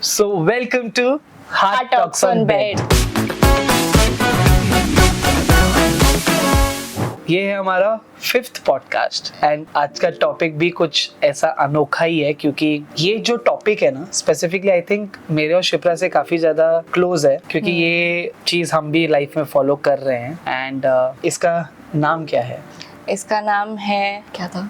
So welcome to Heart Talks on Bed. ये है हमारा 5th पॉडकास्ट एंड आज का टॉपिक भी कुछ ऐसा अनोखा ही है क्योंकि ये जो टॉपिक है ना स्पेसिफिकली आई थिंक मेरे और शिप्रा से काफी ज्यादा क्लोज है क्योंकि ये चीज हम भी लाइफ में फॉलो कर रहे हैं एंड इसका नाम क्या है? इसका नाम है क्या था?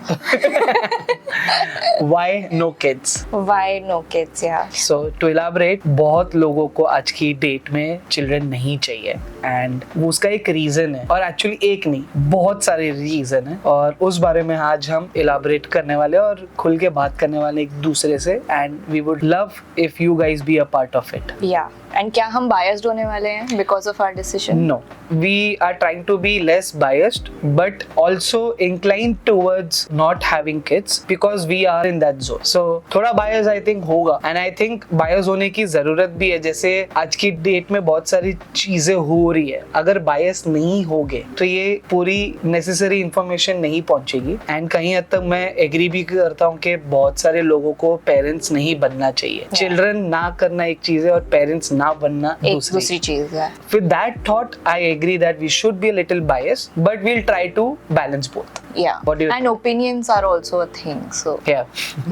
Why no kids? Why no kids? Yeah. So to elaborate, बहुत लोगों को आज की डेट में चिल्ड्रन नहीं चाहिए एंड वो उसका एक रीजन है और एक्चुअली एक नहीं बहुत सारे रीजन है और उस बारे में आज हम इलाबरेट करने वाले और खुल के बात करने वाले एक दूसरे से and we would love if you guys be a part of it. Yeah. And क्या हम biased होने वाले हैं because of our decision? No, we are trying to be less biased but also inclined towards not having kids because we are in that zone. So थोड़ा bias I think होगा and I think bias होने की जरूरत भी है. जैसे आज की डेट में बहुत सारी चीजें हो रही है, अगर bias नहीं होगे तो ये पूरी necessary information नहीं पहुंचेगी एंड कहीं हद तक मैं एग्री भी करता हूँ कि बहुत सारे लोगों को पेरेंट्स नहीं बनना चाहिए. चिल्ड्रन ना करना एक चीज है और पेरेंट्स ना बनना दूसरी चीज है. With that thought, I agree that we should be a little biased, but we'll try to balance both. Yeah. What do you and opinions are also a thing. So Yeah.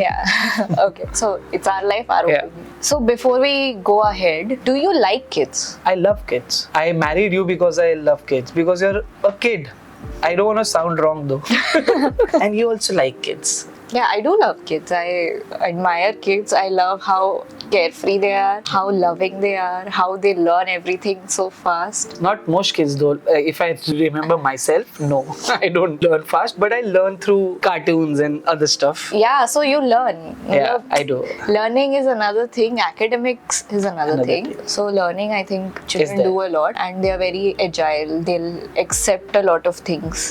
yeah. Okay. So it's our life, our Yeah. opinion. So before we go ahead, do you like kids? I love kids. I married you because I love kids. Because you're a kid. I don't want to sound wrong though. And you also like kids. Yeah, I do love kids. I admire kids. I love how carefree they are, how loving they are, how they learn everything so fast. Not most kids though. If I remember myself, no. I don't learn fast, but I learn through cartoons and other stuff. Yeah, so you learn. Yeah, I do. Learning is another thing. Academics is another thing. So learning, I think children do a lot, and they are very agile. They'll accept a lot of things.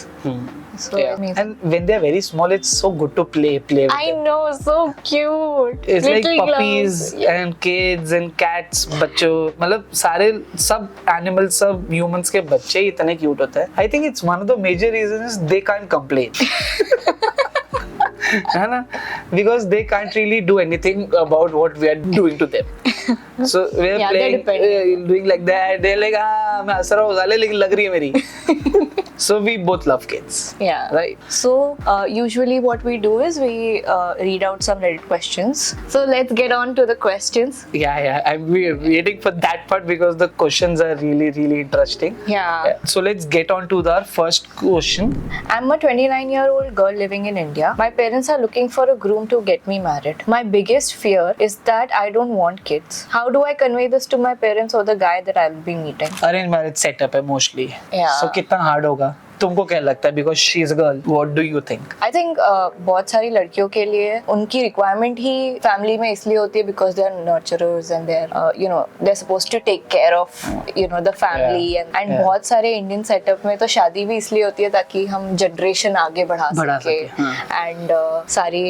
So Yeah. amazing. And when they're very small, it's so good to play with I them. know, so cute. It's like Little puppies gloves. and kids and cats. बच्चों मतलब सारे सब animals सब humans के बच्चे ही इतने cute होते हैं. I think it's one of the major reasons they can't complain. है ना? Because they can't really do anything about what we are doing to them. So we are Yeah, playing, doing like that. They're like हाँ मैं हंस रहा हूँ साले लेकिन लग रही है मेरी. So we both love kids. Yeah. Right. So usually what we do is we read out some Reddit questions. So let's get on to the questions. Yeah. I'm waiting for that part because the questions are really interesting. Yeah. So let's get on to the first question. I'm a 29-year-old girl living in India. My parents are looking for a groom to get me married. My biggest fear is that I don't want kids. How do I convey this to my parents or the guy that I'll be meeting? Arranged marriage setup है mostly. Yeah. So कितना hard होगा? तुमको क्या लगता है? Because she is a girl. What do you think? I think बहुत सारी लड़कियों के लिए उनकी रिक्वायरमेंट ही फैमिली में इसलिए होती है because they are nurturers and they're supposed to take care of the family and बहुत सारे इंडियन सेटअप में तो शादी भी इसलिए होती है ताकि हम जनरेशन आगे बढ़ा सके एंड सारी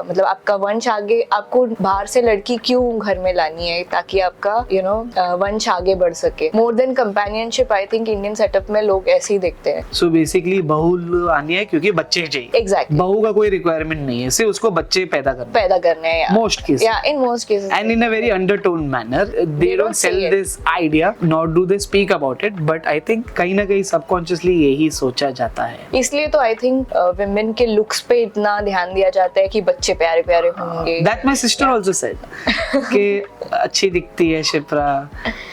मतलब आपका वंश आगे. आपको बाहर से लड़की क्यों घर में लानी है? ताकि आपका वंश आगे बढ़ सके. More than companionship I think Indian setup में लोग ऐसे ही देखते हैं. So basically बहू आनी है क्योंकि बच्चे चाहिए. Exactly. बहू का कोई रिक्वायरमेंट नहीं है, सिर्फ उसको बच्चे पैदा करने हैं. Most cases. Yeah, in most cases. And in a very undertone manner, they don't sell this idea, nor do they speak about it. But I think कहीं ना कहीं subconsciously यही सोचा जाता है. इसलिए तो I think women के looks पे इतना ध्यान दिया जाता है कि बच्चे प्यारे प्यारे होंगे. That my sister also said कि अच्छी दिखती है शिप्रा.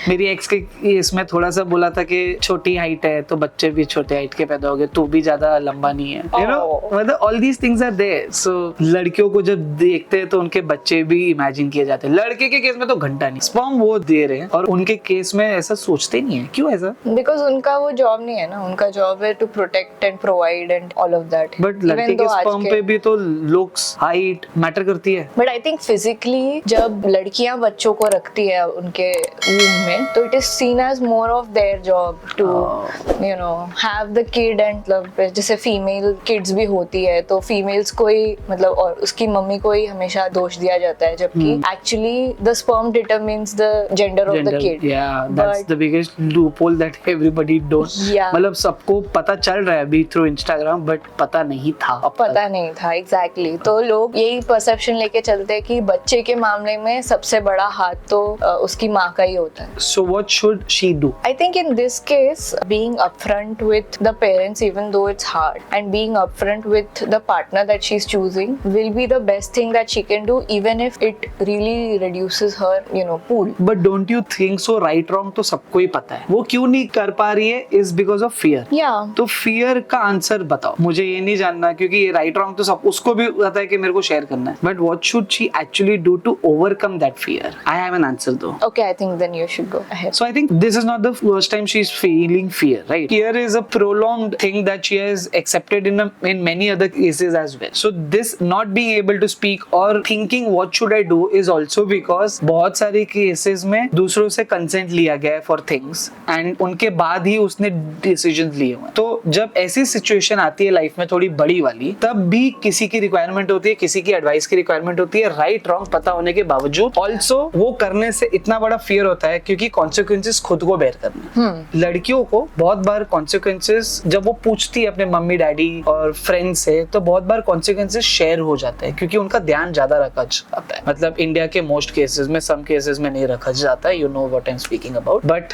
मेरी एक्स के इसमें थोड़ा सा बोला था कि छोटी हाइट है तो बच्चे भी छोटे हाइट के पैदा हो गए, तू भी ज्यादा लंबा नहीं है. मतलब all these things are there. So लड़कियों को जब देखते हैं तो उनके बच्चे भी इमेजिन किए जाते हैं. लड़के के केस में तो घंटा नहीं, स्पर्म वो दे रहे हैं और उनके केस में ऐसा सोचते नहीं है. क्यों ऐसा? Because उनका वो जॉब नहीं है ना, उनका जॉब है to protect and provide and all of that. But लड़के के स्पर्म पे भी तो लुक्स हाइट मैटर करती है. बट आई थिंक फिजिकली जब लड़कियां बच्चों को रखती है उनके womb में women, so it is seen as more of their job to have the kid and मतलब जैसे फीमेल किड्स भी होती है तो फीमेल्स को ही मतलब और उसकी मम्मी को ही हमेशा दोष दिया जाता है जबकि actually the sperm determines the gender of the kid. That's the biggest loophole that everybody don't. मतलब सबको पता चल रहा है अभी थ्रू इंस्टाग्राम बट पता नहीं था. नहीं था एग्जैक्टली. तो लोग यही परसेप्शन लेके चलते हैं कि बच्चे के मामले में सबसे बड़ा हाथ तो उसकी माँ का ही होता है. So what should she do? I think in this case being upfront with the parents even though it's hard and being upfront with the partner that she's choosing will be the best thing that she can do even if it really reduces her pool. But don't you think so? Right wrong तो सबको ही पता है. वो क्यों नहीं कर पा रही है is because of fear. तो fear का आंसर बताओ. मुझे ये नहीं जानना क्योंकि ये right wrong तो सब उसको भी पता है कि मेरे को शेयर करना है. But what should she actually do to overcome that fear? I have an answer though. Okay, I think then you should go ahead. So I think this is not the first time she's feeling fear, right? Fear is a prolonged thing that she has accepted in many other cases as well. So this not being able to speak or thinking what should I do is also because बहुत सारे cases में दूसरों से consent लिया गया है for things and उनके बाद ही उसने decisions लिए हुए. तो जब ऐसी situation आती है लाइफ में थोड़ी बड़ी वाली तब भी किसी की requirement होती है, किसी की advice की requirement होती है, right wrong पता होने के बावजूद. Also वो करने से इतना बड़ा fear होता है क्योंकि consequences खुद को bear करना. लड़कियों को बहुत बार consequences जब वो पूछती है अपने मम्मी डैडी और फ्रेंड्स से तो बहुत बार consequences शेयर हो जाते हैं क्योंकि उनका ध्यान ज्यादा रखा जाता है. मतलब इंडिया के मोस्ट केसेस में सम केसेस में नहीं रखा जाता है. You know what I am speaking about. But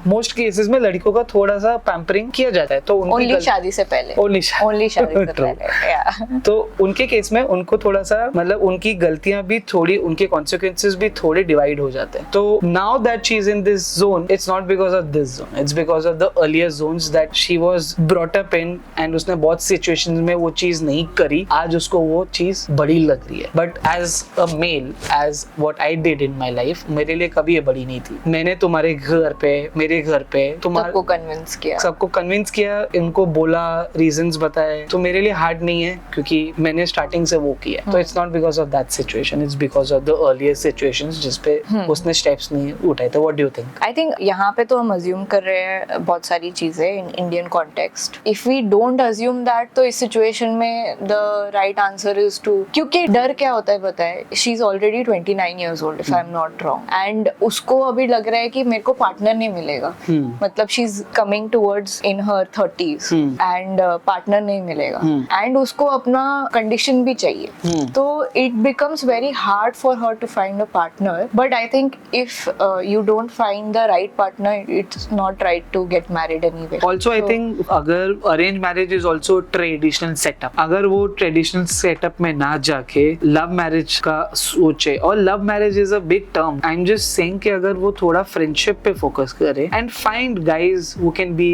most cases में लड़कियों का थोड़ा सा पैम्परिंग किया जाता है. तो ओनली शादी से पहले ओनली शादी से पहले तो उनके केस में उनको थोड़ा सा मतलब उनकी गलतियां भी थोड़ी उनके consequences भी थोड़े डिवाइड हो जाते हैं. तो now that she is in this zone it's not because of this zone, it's because of the earlier zones that she was brought up in and उसने बहुत सिचुएशंस में वो चीज नहीं करी. आज उसको वो चीज बड़ी लग रही है. But as a male as what I did in my life मेरे लिए कभी ये बड़ी नहीं थी. मैंने तुम्हारे घर पे मेरे घर पे सबको कन्विंस किया इनको बोला रीजंस बताए. तो मेरे लिए हार्ड नहीं है क्योंकि मैंने स्टार्टिंग से वो किया. तो it's not because of that situation, it's because of the earlier situations जिस पे उसने स्टेप्स नहीं उठाए थे. What do you think? I think यहाँ पे तो हम अज्यूम कर रहे हैं बहुत सारी चीजें in Indian context. If we don't assume that तो इस सिचुएशन में the right answer is to, क्योंकि डर क्या होता है पता है, she is already 29 years old if I'm not wrong and उसको अभी लग रहा है कि मेरे को पार्टनर नहीं मिलेगा. मतलब she is coming towards in her 30s and partner नहीं मिलेगा एंड उसको अपना कंडीशन भी चाहिए. तो it becomes very hard for her to find a partner. But I think if you don't find the right partner it's not right to get married anyway. Also I think अगर arrange marriage is also traditional setup, अगर वो traditional setup में ना जाके love marriage का सोचे, और love marriage is a big term, I am just saying कि अगर वो थोड़ा फ्रेंडशिप पे फोकस करे and find guys who can be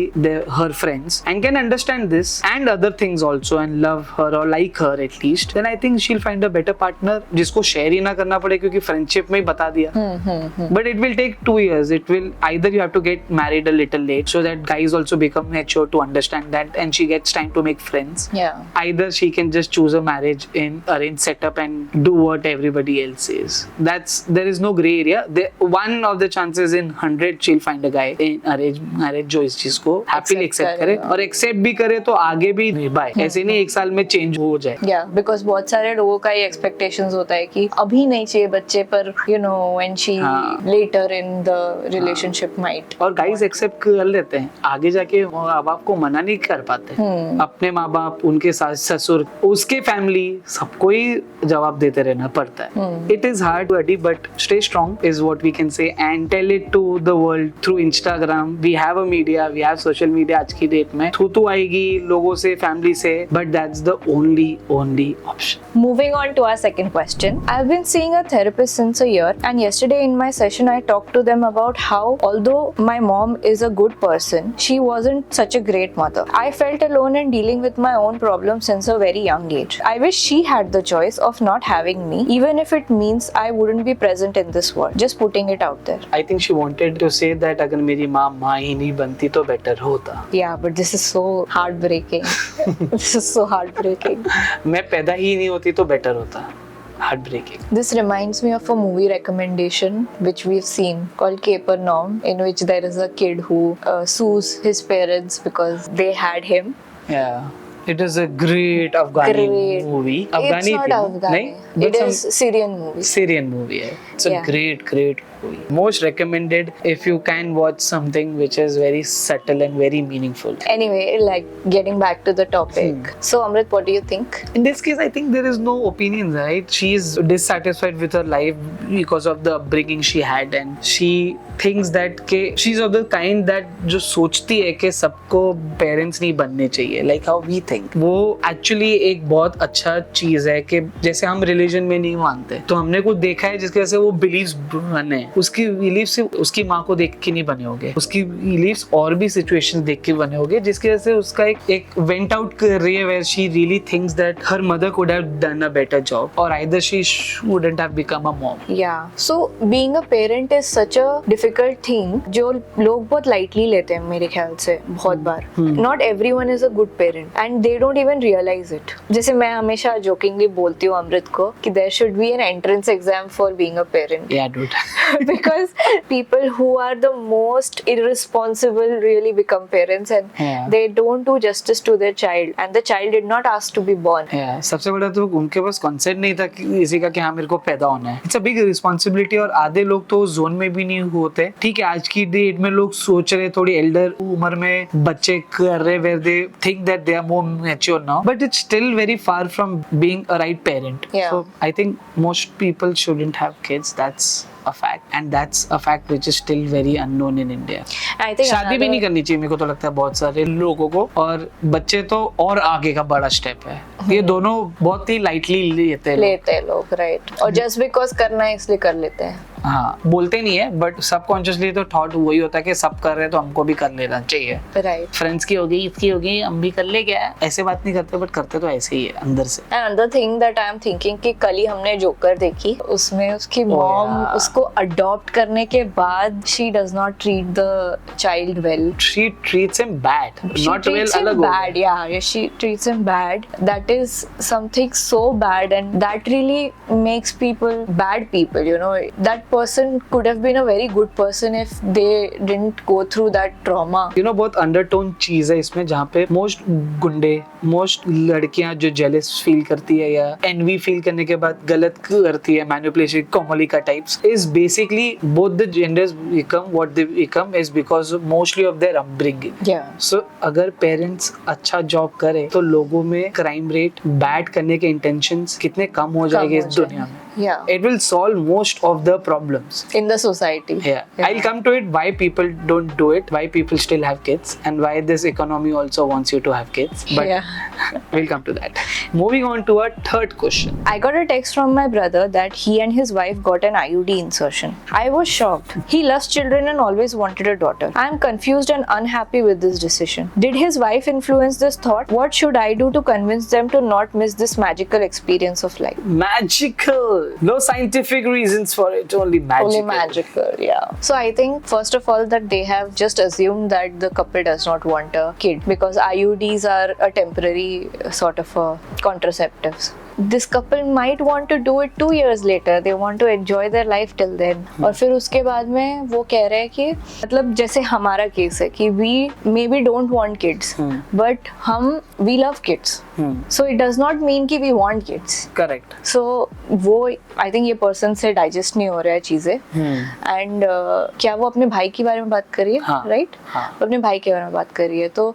her friends and can understand this and other things also and love her और like her at least, then I think she will find a better partner जिसको share ही ना करना पड़े क्योंकि friendship में ही बता दिया. But it will take 2 years. It will either you have to get married a little late so that guys also become mature to understand that and she gets time to make friends. Either she can just choose a marriage in arranged setup and do what everybody else says. There is no gray area. One of the chances in 100 she'll find a guy in arranged marriage जो इस चीज को happily accept करे और accept भी करे तो आगे भी निभाए. ऐसे नहीं 1 साल में change हो जाए. Because बहुत सारे लोगों का ये expectations होता है कि अभी नहीं चाहिए बच्चे पर when she later in the relationship might. और गाइस एक्सेप्ट कर लेते हैं, आगे जाके माँ बाप को मना नहीं कर पाते. अपने माँ बाप, उनके सास ससुर, उसके फैमिली, सबको ही जवाब देते रहना पड़ता है. It is hard buddy but stay strong is what we can say and tell it to the world through Instagram. We have a media, we have social media. आज की डेट में थू आएगी लोगों से, फैमिली से, but that's the only option. Moving on to our second question. I've been seeing a therapist since a year and yesterday in my session I talked to them about how although my mom is a good person, she wasn't such a great mother. I felt alone in dealing with my own problems since a very young age. I wish she had the choice of not having me, even if it means I wouldn't be present in this world. Just putting it out there. I think she wanted to say that अगर मेरी माँ ही नहीं बनती तो better होता. Yeah, but this is so heartbreaking. This is so heartbreaking. मैं पैदा ही नहीं होती तो better होता. heartbreaking. This reminds me of a movie recommendation which we've seen called Capernaum, in which there is a kid who sues his parents because they had him. Yeah. It is a great Afghani movie. Afghani It's not थी ना? Afghani. नहीं? It But is Syrian movie. Syrian movie है. It's a Yeah. great movie. Most recommended if you can watch something which is very subtle and very meaningful. Anyway, like getting back to the topic. So Amrit, what do you think? In this case, I think there is no opinions, right? She is dissatisfied with her life because of the upbringing she had, and she thinks that के she's of the kind that जो सोचती है कि सबको parents नहीं बनने चाहिए, like how we think. वो actually एक बहुत अच्छा चीज है कि जैसे हम religion में नहीं मानते, तो हमने कुछ देखा है जिसकी वजह से वो beliefs बने. उसकी beliefs से उसकी माँ को देख के नहीं बने होंगे, उसकी beliefs और भी situations देख के बने होंगे, जिसकी वजह से उसका एक went out कर रही है where she really thinks that her mother could have done a better job, or either she wouldn't have become a mom. Yeah. So being a parent is such a difficult thing जो लोग बहुत lightly लेते हैं मेरे ख्याल से बहुत बार. Not everyone is a good parent and they don't even realize it. जैसे मैं हमेशा jokingly बोलती हूँ अमृत को कि there should be an entrance exam for being a parent. Yeah, dude. Because people who are the most irresponsible really become parents and Yeah. they don't do justice to their child and the child did not ask to be born. Yeah, सबसे बड़ा तो उनके पास concept नहीं था कि किसी का कि हाँ मेरे को पैदा होना है. इट्स अ बिग रिस्पॉन्सिबिलिटी और आधे लोग तो जोन में भी नहीं होते. ठीक है, आज की डेट में लोग सोच रहे थोड़ी एल्डर उम्र में बच्चे कर रहे where they think that they are more mature now, but it's still very far from being a right parent. Yeah. So I think most people shouldn't have kids. That's a fact and that's a fact which is still very unknown in India. I think शादी भी another- नहीं करनी चाहिए मेरे को तो लगता है बहुत सारे लोगों को, और बच्चे तो और आगे का बड़ा स्टेप है. ये दोनों बहुत ही लाइटली लेते हैं लोग. लेते हैं लोग, राइट. और जस्ट बिकॉज करना है इसलिए कर लेते हैं. हाँ, बोलते नहीं है बट सबकॉन्शियसली तो थॉट वही होता है कि सब कर रहे हैं तो हमको भी कर लेना चाहिए. राइट. फ्रेंड्स की होगी, इसकी होगी, हम भी कर ले. क्या है, ऐसे बात नहीं करते बट करते तो ऐसे ही है अंदर से. And another thing that I am thinking कि कल ही हमने जोकर देखी, उसमें उसकी मॉम yeah. उसको अडॉप्ट करने के बाद she does not treat the child well. She treats him bad, She not well. treats him अलग हो गया. bad, yeah, she treats him bad. That is something so bad, and that really makes people bad people. You know, that person could have been a very good person if they didn't go through that trauma. You know, बहुत undertone चीज है इसमें जहाँ पे most गुंडे, most लड़कियां जो jealous feel करती है या एनवी फील करने के बाद गलत करती है, manipulation, Komolika types, is basically both the genders become what they become is because mostly of their upbringing. Yeah. सो अगर पेरेंट्स अच्छा जॉब करे तो लोगों में क्राइम रेट, बैड करने के इंटेंशंस कितने कम हो जाएंगे इस दुनिया में. Yeah. It will solve most of the problems. In the society. Yeah. I'll come to it why people don't do it, why people still have kids, and why this economy also wants you to have kids. But Yeah. we'll come to that. Moving on to our third question. I got a text from my brother that he and his wife got an IUD insertion. I was shocked. He loves children and always wanted a daughter. I am confused and unhappy with this decision. Did his wife influence this thought? What should I do to convince them to not miss this magical experience of life? Magical. No scientific reasons for it, only magical. Only magical, yeah. So I think first of all that they have just assumed that the couple does not want a kid because IUDs are a temporary sort of a contraceptives. This couple might want to do it 2 years later. They want to enjoy their life till then. और फिर उसके बाद में वो कह रहे हैं कि मतलब जैसे हमारा केस है कि we maybe don't want kids, but हम we love kids. So it does not mean कि we want kids. Correct. So वो I think ये person से digest नहीं हो रहा है चीजें. And क्या वो अपने भाई के बारे में बात कर रही है, हाँ, right? हाँ. अपने भाई के बारे में बात कर रही है तो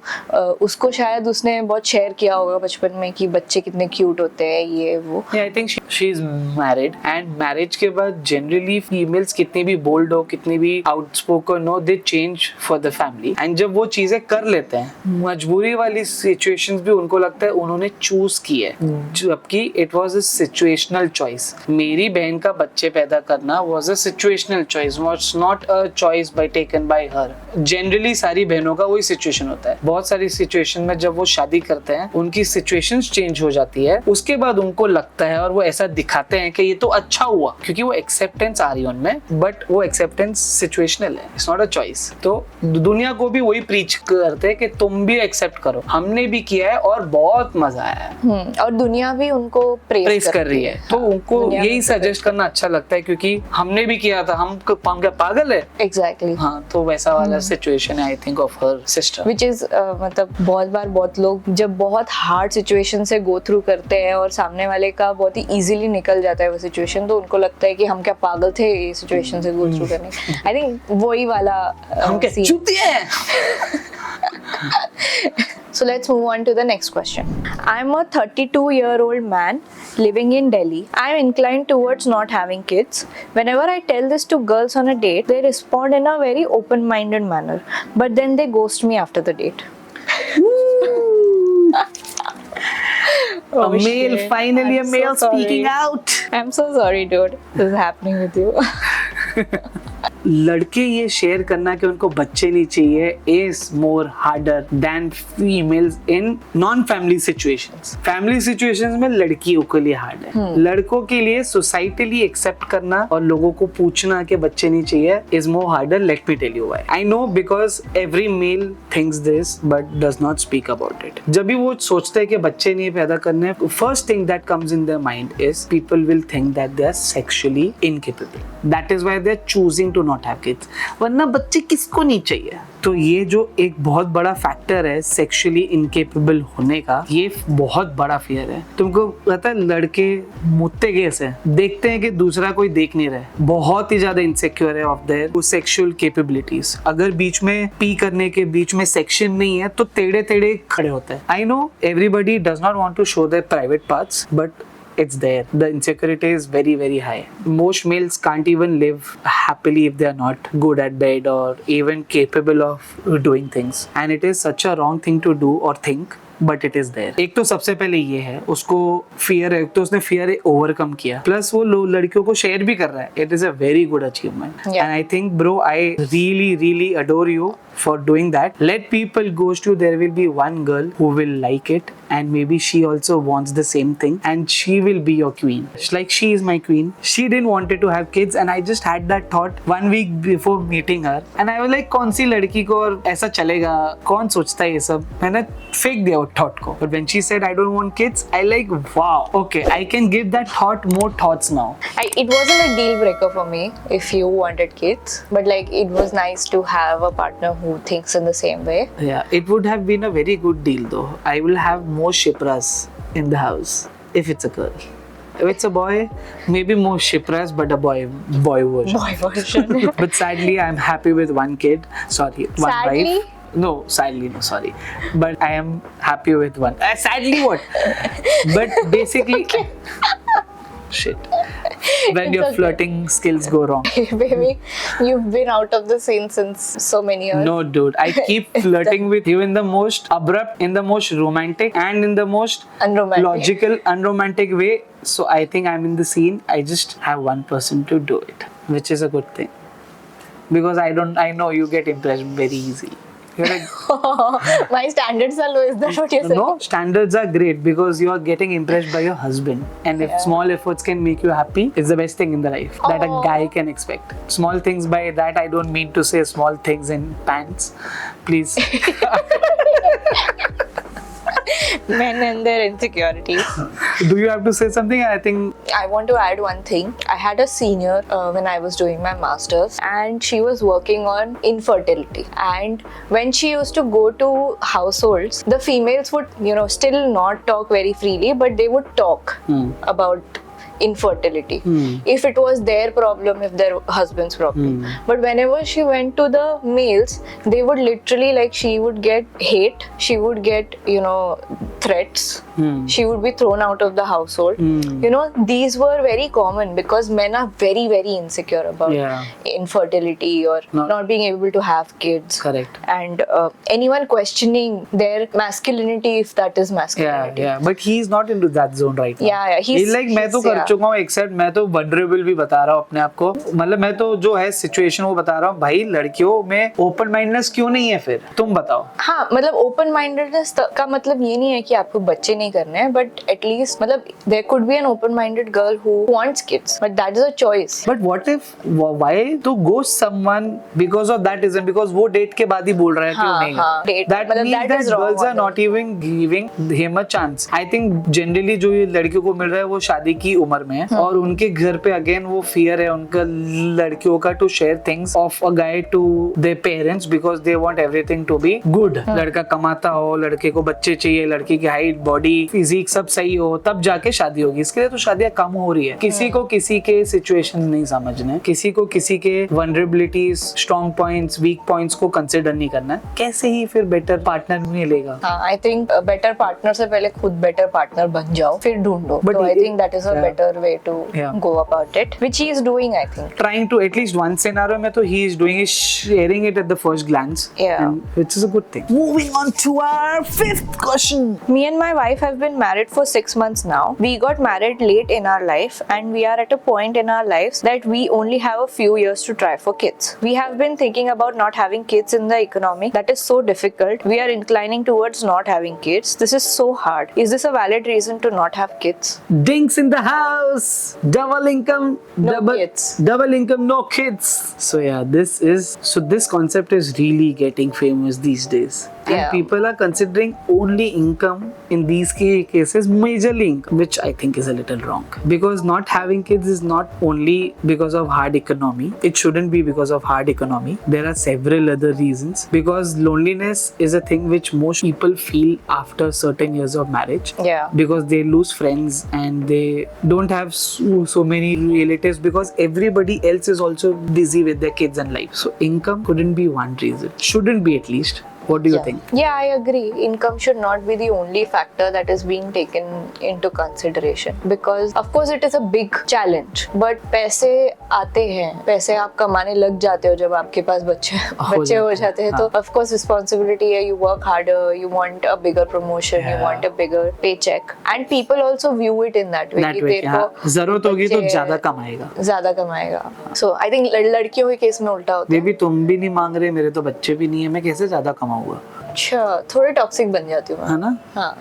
उसको शायद उसने बहुत शेयर किया होगा बचपन में कि बच्चे कितने क्यूट होते हैं ये वो. Yeah, I think she is married and marriage के बाद generally females कितनी भी bold हो, कितनी भी outspoken हो, they change for the family. And जब वो चीजें कर लेते हैं, मजबूरी वाली situations भी उनको लगता है उन्होंने choose की है, जबकि it was a situational choice. मेरी बहन का बच्चे पैदा करना was a situational choice, was not a choice by taken by her. Generally सारी बहनों का वही situation होता है. बहुत सारी situation में जब वो शादी करते हैं, उनकी situations change हो जाती है, उसके बाद बाद उनको लगता है और वो ऐसा दिखाते हैं कि ये तो अच्छा हुआ, क्योंकि वो एक्सेप्टेंस आ रही है उनमें, बट वो एक्सेप्टेंस सिचुएशनल है, इट्स नॉट अ चॉइस। तो दुनिया को भी वही प्रीच करते हैं कि तुम भी एक्सेप्ट करो, हमने भी किया है और बहुत मजा आया है। और दुनिया भी उनको प्रेस कर रही है, तो उनको दुनिया यही भी सजेस्ट करना अच्छा लगता है, क्योंकि हमने भी किया था, हम क्या पागल है। एग्जैक्टली हाँ, तो वैसा वाला सिचुएशन है I think of her sister. Which is मतलब बहुत बार बहुत लोग जब बहुत हार्ड सिचुएशन से गो थ्रू करते हैं और सामने वाले का बहुत ही इजीली निकल जाता है वो सिचुएशन, तो उनको लगता है कि हम क्या पागल थे ये सिचुएशन से गो थ्रू करने। आई थिंक वही वाला हम क्या चूतिए हैं। So let's move on to the next question. I'm a 32-year-old man living in Delhi. I'm inclined towards not having kids. Whenever I tell this to girls on a date, they respond in a very open-minded manner, but then they ghost me after the date. A male, finally a male speaking out. I'm so sorry, dude. This is happening with you. लड़के ये share करना कि उनको बच्चे नहीं चाहिए is more harder than females in non-family situations. Family situations में लड़कियों के लिए हार्ड है, लड़कों के लिए सोसाइटली एक्सेप्ट करना और लोगों को पूछना कि बच्चे नहीं चाहिए is more harder. Let me tell you why. I know because every male thinks this but does not speak about it. जब भी वो सोचते हैं कि बच्चे नहीं पैदा करने, first thing that comes in their mind is people will think that they are sexually incapable. That is why they are choosing to not have kids. वरना बच्चे किसको नहीं चाहिए। तो ये जो एक बहुत बड़ा फैक्टर है सेक्सुअली इनकेपेबल होने का, ये बहुत बड़ा फियर है। तुमको पता है लड़के मुत्ते कैसे देखते हैं कि दूसरा कोई देख नहीं रहा है, बहुत ही ज्यादा इनसिक्योर है ऑफ देयर सेक्सुअल कैपेबिलिटीज। अगर बीच में पी करने के बीच में सेक्शन नहीं है तो टेढ़े टेढ़े खड़े होते हैं। I know everybody does not want to show their private parts, but it's there. The insecurity is very, very high. Most males can't even live happily if they are not good at bed or even capable of doing things. And it is such a wrong thing to do or think. But it is there. एक तो सबसे पहले ये है, उसको fear है, तो उसने फियर ओवरकम किया, प्लस वो लड़कियों को शेयर भी कर रहा है। It is a very good achievement and I think bro I really really adore you for doing that. Let people ghost you. There will be one girl who will like it and maybe she also wants the same thing and she will be your queen. Like she is my queen. She didn't wanted to have kids and I just had that thought 1 week before meeting her and I was like कौन सी लड़की को और ऐसा चलेगा, कौन सोचता है ये सब। मैंने फेंक दिया वो thought को, but when she said I don't want kids, I like wow, okay, I can give that thought more thoughts now. It wasn't a deal breaker for me if you wanted kids, but like it was nice to have a partner who thinks in the same way. Yeah, it would have been a very good deal though. I will have more Shipras in the house if it's a girl. If it's a boy, maybe more Shipras, but a boy version. Boy version. But sadly, I'm happy with one kid. Sorry, one Sadly? wife. No, sadly, no, sorry. But I am happy with one. Sadly, what? But basically, shit. When It's your okay. flirting skills go wrong. Baby, you've been out of the scene since so many years. No, dude. I keep flirting with you in the most abrupt, in the most romantic, and in the most Unromantic. logical, unromantic way. So I think I'm in the scene. I just have one person to do it, which is a good thing. Because I know you get impressed very easily. You're like, My standards are low, is that what you're saying? no, standards are great because you are getting impressed by your husband. And if Yeah. small efforts can make you happy, it's the best thing in the life that a Aw. guy can expect. Small things, by that I don't mean to say small things in pants. Please. Men and their insecurities. Do you have to say something? I think I want to add one thing. I had a senior when I was doing my masters, and she was working on infertility. And when she used to go to households, the females would, still not talk very freely, but they would talk about infertility. If it was their problem, if their husband's problem. But whenever she went to the males, they would literally, she would get hate, she would get, threats, she would be thrown out of the household. These were very common because men are very, very insecure about infertility or not being able to have kids. Correct. And anyone questioning their masculinity, if that is masculinity. Yeah. But he's not into that zone right now. Yeah. He's like, मैं तो करके चुका हूँ accept मैं तो vulnerable भी बता रहा हूँ अपने आप को, मतलब मैं तो जो है सिचुएशन वो बता रहा हूँ भाई, लड़कियों में ओपन माइंडनेस क्यों नहीं है फिर, तुम बताओ। हाँ मतलब ओपन माइंडेडनेस का मतलब ये नहीं है कि आपको बच्चे नहीं करने हैं, बट एटलीस्ट मतलब there could be an open minded girl who wants kids, but that is a choice. But what if why to go someone because of that reason, because वो डेट के बाद ही बोल रहा है कि वो नहीं है, that means that girls are not even giving him a chance. I think generally जो ये लड़कियों को मिल रहा है वो शादी की उम्र में है और उनके घर पे अगेन वो फियर है उनका लड़कियों का to share things of a guy to their parents because they want everything to be good. लड़का कमाता हो, लड़के को बच्चे चाहिए, लड़की की हाइट बॉडी फिजिक सब सही हो तब जाके शादी होगी। इसके लिए तो शादियां कम हो रही है। किसी को किसी के सिचुएशन नहीं समझने, किसी को किसी के vulnerabilities, strong points, weak points को कंसिडर नहीं करना है। कैसे ही फिर बेटर पार्टनर मिलेगा। आई थिंक बेटर पार्टनर से पहले खुद बेटर पार्टनर बन जाओ फिर ढूंढो। But so I it- think that is a better way to go about it, which he is doing, I think. Trying to at least one scenario में तो he is doing is sharing it at the first glance, Yeah. and which is a good thing. Moving on to our fifth question. Me and my wife have been married for 6 months now. We got married late in our life, and we are at a point in our lives that we only have a few years to try for kids. We have been thinking about not having kids in the economy that is so difficult. We are inclining towards not having kids. This is so hard. Is this a valid reason to not have kids? Dinks in the house. Double income. No double kids. Double income, no kids. So yeah, this concept is really getting famous these days. And Yeah. people are considering only income in these cases, majorly income, which I think is a little wrong. Because not having kids is not only because of hard economy. It shouldn't be because of hard economy. There are several other reasons. Because loneliness is a thing which most people feel after certain years of marriage. Yeah. Because they lose friends and they don't have so many relatives because everybody else is also busy with their kids and life. So income couldn't be one reason. Shouldn't be, at least. What do you think? Yeah, I agree. Income should not be the only factor that is being taken into consideration because, of course, it is a big challenge. But पैसे आते हैं, पैसे आप कमाने लग जाते हो जब आपके पास बच्चे हो जाते हैं तो of course responsibility है. You work harder, you want a bigger promotion, you want a bigger paycheck, and people also view it in that way. That कि way, तेरे हाँ, को जरूरत होगी तो बच्चे ज्यादा कमाएगा. ज्यादा कमाएगा. So I think लड़कियों के केस में उल्टा होता है. बेबी तुम भी नहीं मांग रहे, मेरे तो बच्चे भी नहीं है, मैं कैसे ज्यादा कमाऊंगा? अच्छा, थोड़े टॉक्सिक बन जाती हूँ मैं. है ना? हाँ.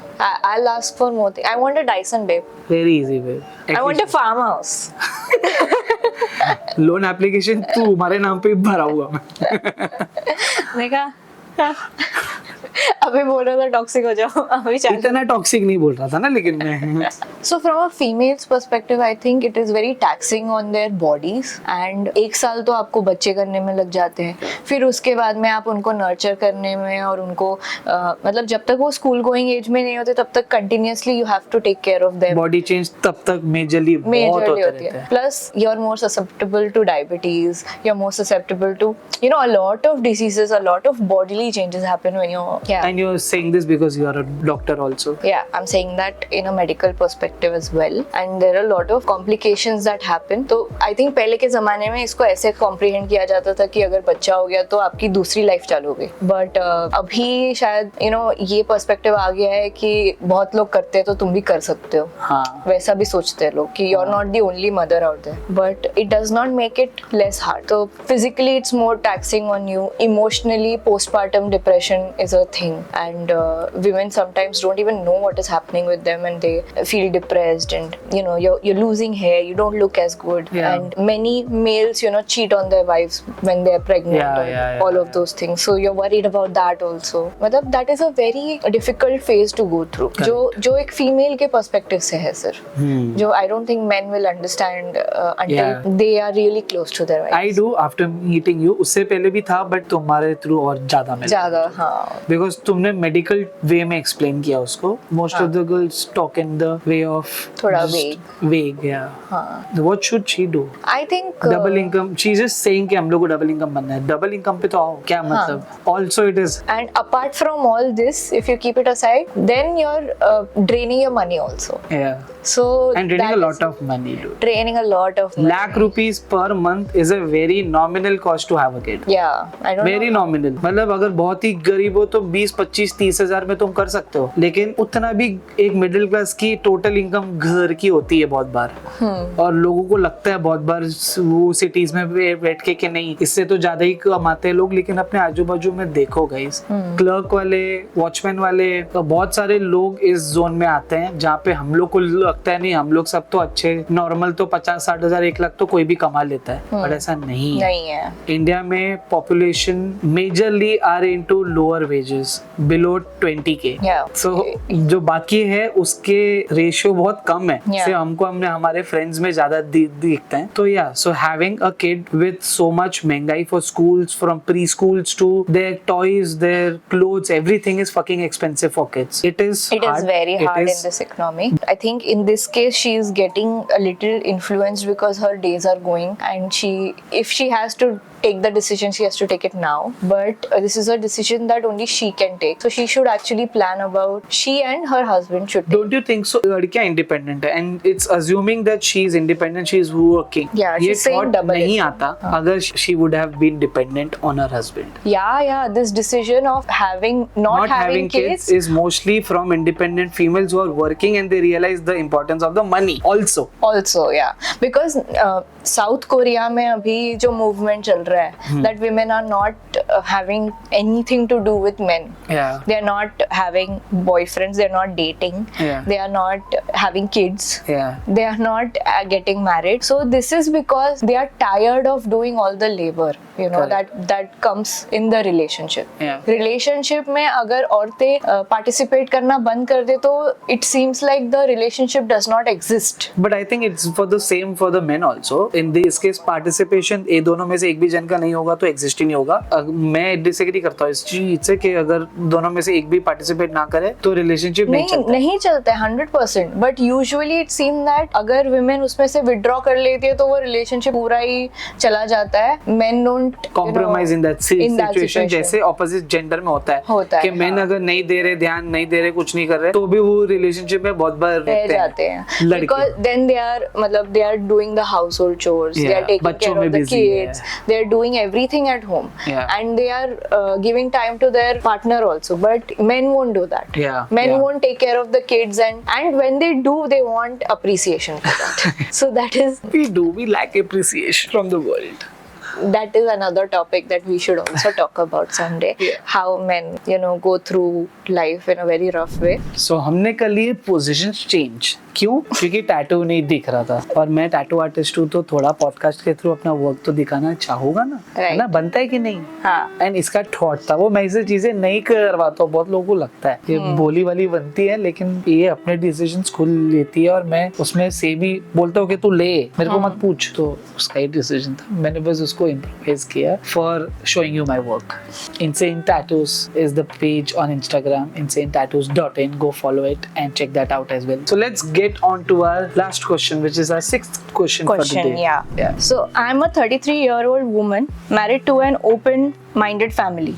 I'll ask for more things. I want a Dyson, babe. Very easy babe. I want a farmhouse. Loan application तू हमारे नाम पे भरा हुआ मैं. देखा? अभी बोल रहा था टॉक्सिक हो जाओ, अभी चाहे. इतना टॉक्सिक नहीं बोल रहा था ना, लेकिन मैं So from a female's perspective, I think it is very taxing on their bodies. And एक साल तो आपको बच्चे करने में लग जाते हैं, फिर उसके बाद में आप उनको नर्चर करने में और उनको मतलब जब तक वो स्कूल गोइंग एज में नहीं होते तब तक continuously you have to take care of them. Body change तब तक मेजरली बहुत होते रहते हैं. Plus, you're more susceptible to diabetes. You're more susceptible to, you know, a lot of diseases, a lot of bodily changes happen when you're. Yeah. And you're saying this because you are a doctor also. Yeah, I'm saying that in a medical perspective as well. And there are a lot of complications that happen. तो I think पहले के ज़माने में इसको ऐसे comprehend किया जाता था कि अगर बच्चा हो गया तो आपकी दूसरी लाइफ चालू हो गई. But अभी शायद you know ये perspective आ गया है कि बहुत लोग करते हैं तो तुम भी कर सकते हो. हाँ. वैसा भी सोचते हैं लोग कि you're not the only mother out there. But it does not make it less hard. So physically it's more taxing on you. Emotionally, postpartum depression is a thing. And women sometimes don't even know what is happening with them and they feel depressed and you know you're losing hair, you don't look as good. Yeah. And many males you know cheat on their wives when they're pregnant. Yeah, all of those things, so you're worried about that also. मतलब that is a very difficult phase to go through. जो एक female के perspective से है sir. जो I don't think men will understand until they are really close to their wives. I do after meeting you. उससे पहले भी था but तुम्हारे थ्रू और ज्यादा मिला. ज़्यादा हाँ. Because तुमने मेडिकल वे में एक्सप्लेन किया उसको. Most of the girls talk in the way of थोड़ा just vague, yeah. हाँ. What should she do? I think Double income. She's just saying कि हम लोग को डबल इनकम बनना है. डबल इनकम पे तो आओ. क्या मतलब? Also it is. And apart from all this, if you keep it aside, then you're draining your money also. Yeah. So And draining that a lot is of money, dude. draining a lot of money. Lakh rupees per month is a very nominal cost to have a kid. Yeah, I don't Very know. nominal. मतलब अगर बहुत ही गरीब हो तो 20-25-30 हजार में तुम कर सकते हो, लेकिन उतना भी एक मिडिल क्लास की टोटल इनकम घर की होती है बहुत बार। और लोगों को लगता है बहुत बार वो सिटीज में बैठ के कि नहीं इससे तो ज्यादा ही कमाते हैं लोग, लेकिन अपने आजू बाजू में देखो गाइस, क्लर्क वाले, वॉचमैन वाले, बहुत सारे लोग इस जोन में आते हैं जहाँ पे हम लोग को लगता है नहीं हम लोग सब तो अच्छे नॉर्मल तो 50-60 हजार 1 लाख तो कोई भी कमा लेता है, पर ऐसा नहीं है। इंडिया में population majorly are into lower wages below 20K। So जो बाकी है उसके रेशियो बहुत कम है। हमको हमने हमारे फ्रेंड्स में ज्यादा दिखते हैं। तो या so having a kid with so much महंगाई for schools, from pre schools to their toys, their clothes, everything is fucking expensive for kids. It is very hard in this economy. I think in this case she is getting a little influenced because her days are going, and if she has to take the decision, she has to take it now. But this is a decision that only she can take. So she should actually plan about, she and her husband should take. Don't you think so? लड़कियाँ independent है, and it's assuming that she is independent, she is working. Yeah, she's saying double. नहीं आता अगर she would have been dependent on her husband. Yeah. This decision of not having kids is mostly from independent females who are working and they realize the importance of the money also. Yeah, because South Korea में अभी जो movement चल रहा है, that women are not having anything to do with men. Yeah. They are not having boyfriends. They are not dating. Yeah. They are not having kids. Yeah. They are not getting married. So this is because they are tired of doing all the labor. You know, that comes in the relationship. Yeah. Relationship में अगर औरतें participate करना बंद कर दे तो it seems like the relationship does not exist. But I think it's for the same for the men also. In this case participation ये दोनों में से एक भी जन का नहीं होगा तो exist ही नहीं होगा। मैं disagree करता हूँ इस चीज से कि अगर दोनों में से एक भी participate ना करे तो relationship नहीं चलता है 100%. But usually it seems that अगर women उसमें से withdraw कर लेती है तो वो relationship पूरा ही चला जाता है. Men don't compromise in that situation जैसे opposite gender में होता है कि men अगर नहीं दे रहे, ध्यान नहीं दे रहे, कुछ नहीं कर रहे तो भी वो relationship में बहुत बार रह जाते हैं. Because then they are doing the household chores, they are taking care of the kids, they are doing everything at home, and they are giving time to their partner also. But men won't do that. Men won't take care of the kids, and when they do, they want appreciation for that. So that is we lack appreciation from the world. That is another topic that we should also talk about someday. How men, go through life in a very rough way. So हमने कर लिए positions change. क्यों? क्योंकि tattoo नहीं दिख रहा था और मैं टैटू आर्टिस्ट हूँ तो थोड़ा पॉडकास्ट के थ्रू अपना वर्क तो दिखाना चाहूंगा ना, है ना? बनता है कि नहीं? हाँ. एंड इसका थॉट था वो मैं ऐसी चीजें नहीं करवाता हूँ. बहुत लोगों को लगता है ये बोली वाली बनती है, लेकिन ये अपने डिसीजंस खुद लेती है और मैं उसमें से भी बोलता हूँ कि तू ले, मेरे को मत पूछ. तो उसका ही डिसीजन था, मैंने बस उसको इम्प्रोवाइज किया for showing you my work. Insane Tattoos is the page on Instagram, insanetattoos.in. Go follow it and check that out as well. So let's get on to our last question, which is our 6th question for the day. Yeah. So I'm a 33-year-old woman married to an open-minded family.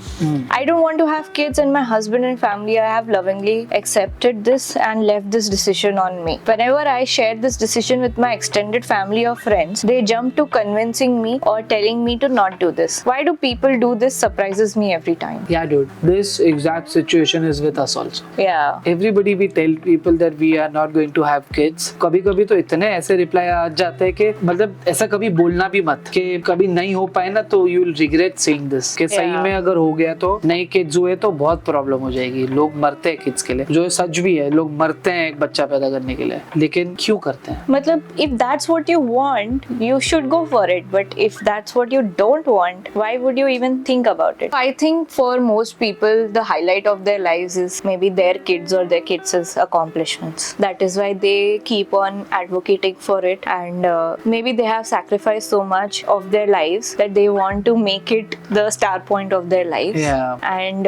I don't want to have kids, and my husband and family I have lovingly accepted this and left this decision on me. Whenever I share this decision with my extended family or friends, they jump to convincing me or telling me to not do this. Why do people do this? Surprises me every time. Yeah, dude. This exact situation is with us also. Yeah. Everybody we tell people that we are not going to have kids. कभी-कभी तो इतने ऐसे reply आ जाते हैं कि मतलब ऐसा कभी बोलना भी मत कि कभी नहीं हो पाए ना तो you will regret saying this. कि सही में अगर हो गया तो नहीं किड्स हुए तो बहुत प्रॉब्लम हो जाएगी. लोग मरते हैं किड्स के लिए, जो सच भी है. लोग मरते हैं एक बच्चा पैदा करने के लिए, लेकिन क्यों करते हैं? मतलब if that's what you want, you should go for it. But if that's what you don't want, why would you even think about it? I think for most people, the highlight of their lives is maybe their kids or their kids' accomplishments. That is why they keep on advocating for it, and maybe they have sacrificed so much of their lives that they want to make it the star point of their lives. And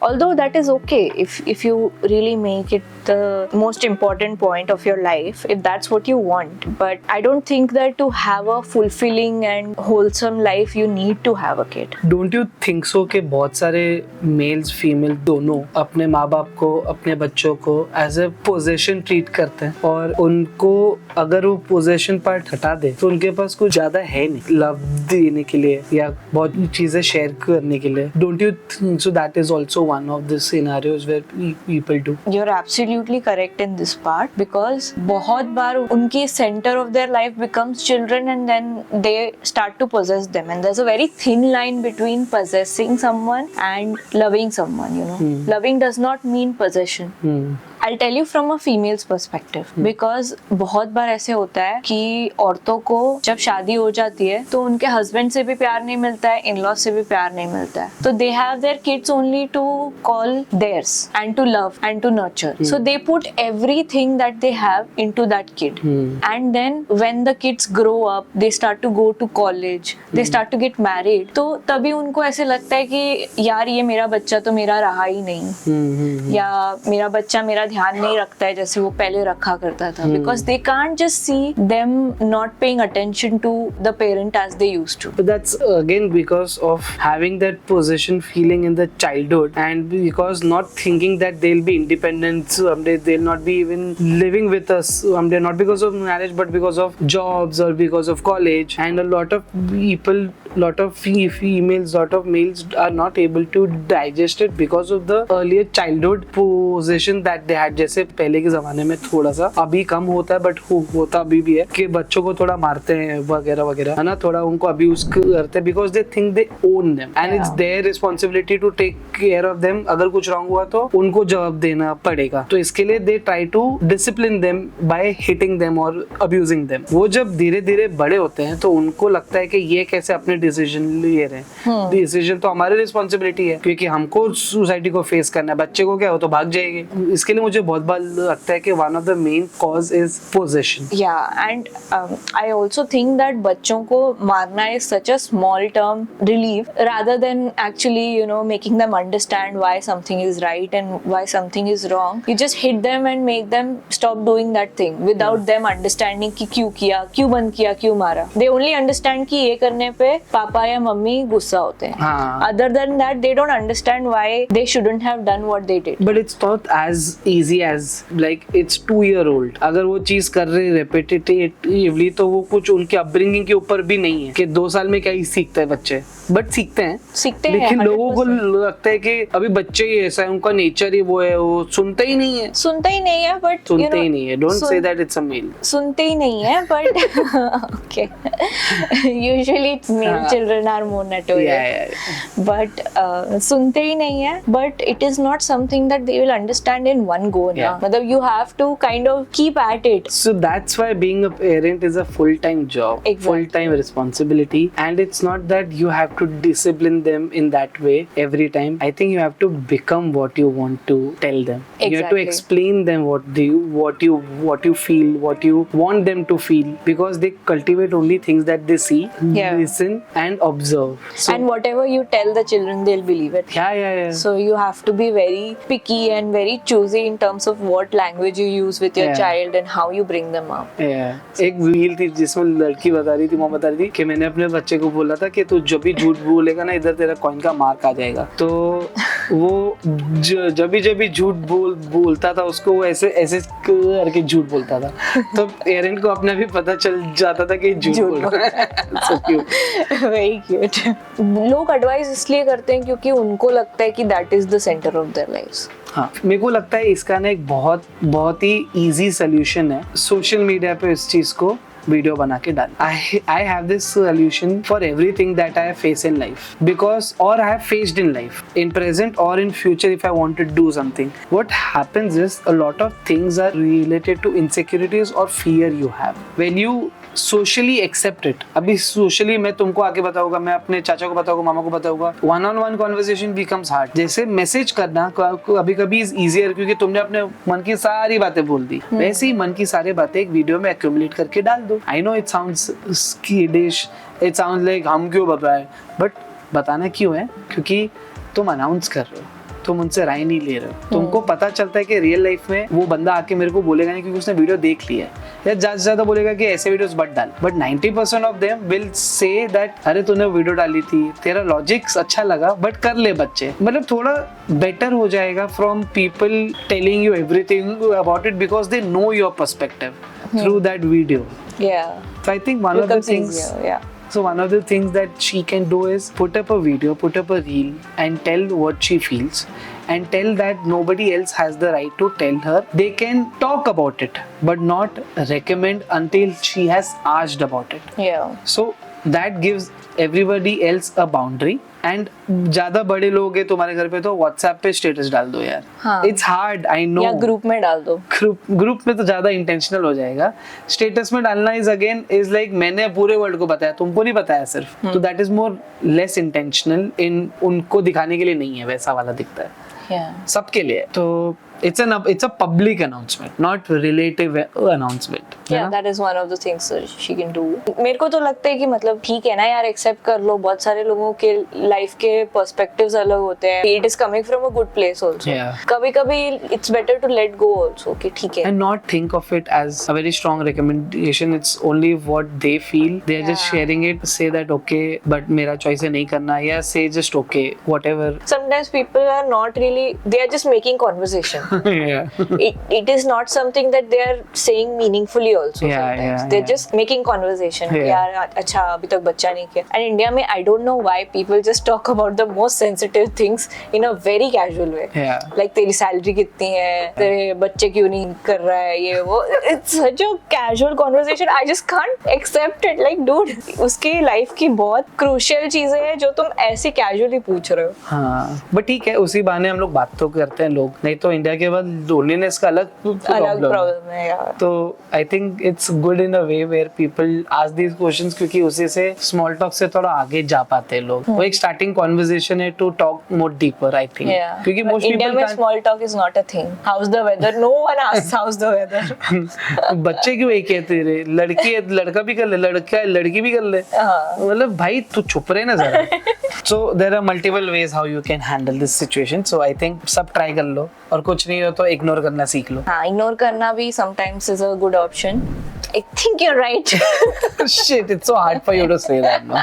although that is okay, if you really make it the most important point of your life, if that's what you want, but I don't think that to have a fulfilling and wholesome life you need to have a kid. Don't you think so कि बहुत सारे mails female दोनों अपने माँ बाप को, अपने बच्चों को एज ए पोजेशन ट्रीट करते हैं, और उनको अगर वो पोजेशन पार्ट हटा दे तो उनके पास कुछ ज्यादा है नहीं लव देने के लिए या बहुत चीजें शेयर करने के लिए. Don't you think so that is also one of the scenarios where people do? You're absolutely correct in this part because बहुत बार उनकी center of their life becomes children and then they start to possess them, and there's a very thin line between possessing someone and loving someone, you know. Loving does not mean possession. I'll tell you from a female's perspective because बहुत बार ऐसे होता है कि औरतों को जब शादी हो जाती है तो उनके हस्बैंड से भी प्यार नहीं मिलता है, इन लॉज से भी प्यार नहीं मिलता है, तो they have their kids only to call theirs and to love and to nurture. So they put everything that they have into that kid. And then when the kids grow up, they start to go to college, they start to get married, तो तभी उनको ऐसे लगता है कि यार ये मेरा बच्चा तो मेरा रहा ही नहीं, या मेरा बच्चा मेरा ध्यान नहीं रखता है जैसे वो पहले रखा करता था, because they can't just see them not paying attention to the parent as they used to. But that's again because of having that possession feeling in the childhood, and because not thinking that they'll be independent someday, they'll not be even living with us someday, not because of marriage but because of jobs or because of college. And a lot of people, lot of females, lot of males are not able to digest it because of the earlier childhood possession that they had. जैसे पहले के जमाने में थोड़ा सा अभी कम होता है बट होता अभी भी है कि बच्चों को थोड़ा मारते हैं वगैरह वगैरह, है ना, थोड़ा उनको अब्यूज करते हैं because they think they own them and it's their responsibility to take care of them. अगर कुछ रॉन्ग हुआ तो उनको जवाब देना पड़ेगा, तो इसके लिए they try to discipline them by hitting them और अब्यूजिंग देम. वो जब धीरे धीरे बड़े होते हैं तो उनको लगता है कि ये कैसे अपने डिसीजन ले रहे हैं. डिसीजन तो हमारी रिस्पॉन्सिबिलिटी है क्योंकि हमको सोसाइटी को फेस करना है. बच्चे को क्या हो तो भाग जाएगी. इसके लिए मुझे बहुत बार लगता है कि one of the main cause is possession. Yeah, and I also think that बच्चों को मारना is such a small term relief rather than actually, you know, making them understand why something is right and why something is wrong. You just hit them and make them stop doing that thing without them understanding कि क्यों किया, क्यों बंद किया, क्यों मारा. They only understand कि ये करने पे पापा या मम्मी गुस्सा होते हैं. Other than that, they don't understand why they shouldn't have done what they did. But it's not as easy as like it's 2-year-old. अगर वो चीज कर रहे रेपिटेटिवली तो वो कुछ उनके अपब्रिंगिंग के ऊपर भी नहीं है कि 2 साल में क्या ही सीखता है बच्चे, बट सीखते हैं लेकिन लोगों को लगता है कि अभी बच्चे ही ऐसा है, उनका नेचर ही वो है, वो सुनते ही नहीं है बट सुनते ही नहीं है. Don't say that it's a mail. सुनते ही नहीं है but okay usually male children are more notorious but सुनते ही नहीं है, but it is not something that they will understand in one go ना. मतलब you have to kind of keep at it. So that's why being a parent is a full-time job, full-time responsibility, and it's not that you have to discipline them in that way every time. I think you have to become what you want to tell them. You have to explain them what you feel, what you want them to feel, because they cultivate only things that they see, listen and observe. So, and whatever you tell the children, they'll believe it. Yeah. So you have to be very picky and very choosy in terms of what language you use with your child and how you bring them up. एक reel थी जिसमें लड़की बता रही थी, माँ बता रही थी कि मैंने अपने बच्चे को बोला था कि तू जब भी झूठ बोलेगा ना इधर तेरा कॉइन का मार्क आ जाएगा. तो वो जब भी झूठ बोलता था उसको वो ऐसे करके झूठ बोलता था, तो पेरेंट को अपना भी पता चल जाता था कि झूठ बोल रहा है. So cute. Very cute. लोग एडवाइस इसलिए करते हैं क्योंकि उनको लगता है कि that is the centre of their lives. हाँ, मेरे को लगता है इसका ना एक बहुत ही इजी सोल्यूशन है. सोशल मीडिया पे इस चीज को वीडियो बना के डाल. I have this solution for everything that I face in life, because or I have faced in life, in present or in future. If I want to do something, what happens is a lot of things are related to insecurities or fear you have. When you socially accept it, अभी socially मैं तुमको आके बताऊंगा, मैं अपने चाचा को बताऊंगा, मामा को बताऊंगा, one-on-one conversation becomes hard. जैसे मैसेज करना अभी कभी is easier क्योंकि तुमने अपने मन की सारी बातें बोल दी, वैसे ही मन की सारी बातें एक वीडियो में accumulate करके डाल दो. I know it sounds skittish, it sounds like हम क्यों बताएं, but बताना क्यों है? क्योंकि तुम अनाउंस कर रहे हो, तुम उनसे राय नहीं ले रहे हो. तुमको पता चलता है कि रियल लाइफ में वो बंदा आके मेरे को बोलेगा नहीं क्योंकि उसने वीडियो देख लिया है, या ज्यादा से ज्यादा बोलेगा कि ऐसे वीडियोस मत डाल. But 90% of them will say that अरे तूने वीडियो डाली थी, तेरा लॉजिक्स अच्छा लगा बट कर ले बच्चे. मतलब थोड़ा बेटर हो जाएगा from people telling you everything about it because they know your perspective through that video. Yeah. So I think one of the things So one of the things that she can do is put up a video, put up a reel, and tell what she feels, and tell that nobody else has the right to tell her. They can talk about it, but not recommend until she has asked about it. Yeah. So that gives everybody else a boundary. And ज्यादा बड़े लोग हैं तुम्हारे घर पे तो WhatsApp पे status डाल दो यार. हाँ. It's hard, I know. या ग्रुप में डाल दो. ग्रुप में तो ज्यादा इंटेंशनल हो जाएगा. स्टेटस में डालना इज अगेन इज लाइक मैंने पूरे वर्ल्ड को बताया, तुमको नहीं बताया सिर्फ. तो that is more less intentional. इन उनको दिखाने के लिए नहीं है, वैसा वाला दिखता है. सबके लिए. तो it's a public announcement, not relative announcement. Yeah, that is one of the things she can do. मेरे को तो लगता है कि मतलब ठीक है ना यार, एक्सेप्ट कर लो. बहुत सारे लोगों के लाइफ के पर्सपेक्टिव्स अलग होते हैं. It is coming from a good place also. Yeah. कभी-कभी it's better to let go also कि ठीक है. And not think of it as a very strong recommendation. It's only what they feel. They are just sharing it. Say that okay, but मेरा choice है नहीं करना. या say just okay, whatever. Sometimes people are not really. They are just making conversation. Yeah. It is not something that they are saying meaningfully also. Yeah, sometimes yeah, they're yeah. just making conversation. Yeah. यार अच्छा अभी तक बच्चा नहीं किया. And India में I don't know why people just talk about the most sensitive things in a very casual way. Yeah. Like तेरी salary कितनी है, तेरे बच्चे क्यों नहीं कर रहा है, ये वो. It's such a casual conversation. I just can't accept it. Like dude, उसकी लाइफ की बहुत crucial चीजें हैं जो तुम ऐसे casually पूछ रहे हो. हाँ, बट ठीक है, उसी बहाने हम लोग बात तो करते हैं लोग. नहीं तो इंडिया के बाद लोनलीनेस का अलग प्रॉब्लम है यार. तो I think it's good in a way where people ask these questions, क्योंकि उसी से स्मॉल टॉक से थोड़ा आगे जा पाते हैं लोग. वो एक स्टार्टिंग कन्वर्सेशन है to talk more deeper, I think. क्योंकि मोस्ट इंडिया में small talk is not a thing. How's the weather, no one asks how's the weather. बच्चे क्यों एक कहते रहे, लड़की है लड़का भी कर ले, लड़का है लड़की भी कर ले. मतलब भाई तू चुप रहे ना जरा. So there are multiple ways how you can handle this situation. So I think सब ट्राई कर लो, और कुछ नहीं हो तो इग्नोर करना सीख लो. हाँ, इग्नोर करना भी sometimes is a good option. I think you're right. Shit, it's so hard for you to say that, no?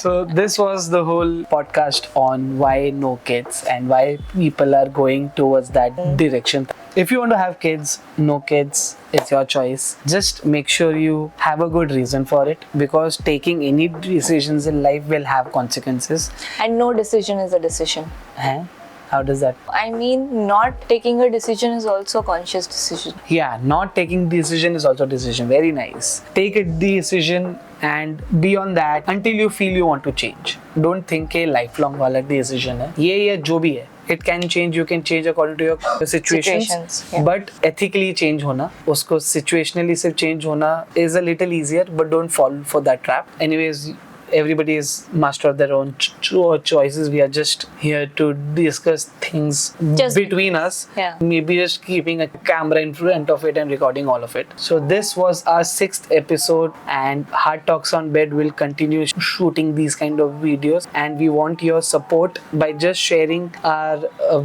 So this was the whole podcast on why no kids and why people are going towards that direction. If you want to have kids, no kids, it's your choice. Just make sure you have a good reason for it, because taking any decisions in life will have consequences. And no decision is a decision. How does that? I mean, not taking a decision is also a conscious decision. Yeah, not taking decision is also a decision. Very nice. Take a decision and beyond that until you feel you want to change. Don't think a lifelong वाला decision है. ये या जो भी है. It can change, you can change according to your situations. Yeah. But ethically change होना, उसको situationally सिर्फ change होना is a little easier, but don't fall for that trap. Anyways, everybody is master of their own choices. We are just here to discuss things just between us. Yeah. Maybe just keeping a camera in front of it and recording all of it. So this was our 6th episode, and Heart Talks on Bed will continue shooting these kind of videos, and we want your support by just sharing our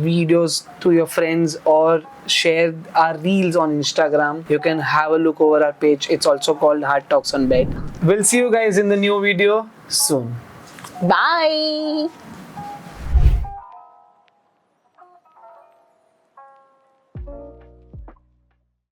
videos to your friends, or share our reels on Instagram. You can have a look over our page. It's also called Heart Talks on Bed. We'll see you guys in the new video soon. Bye.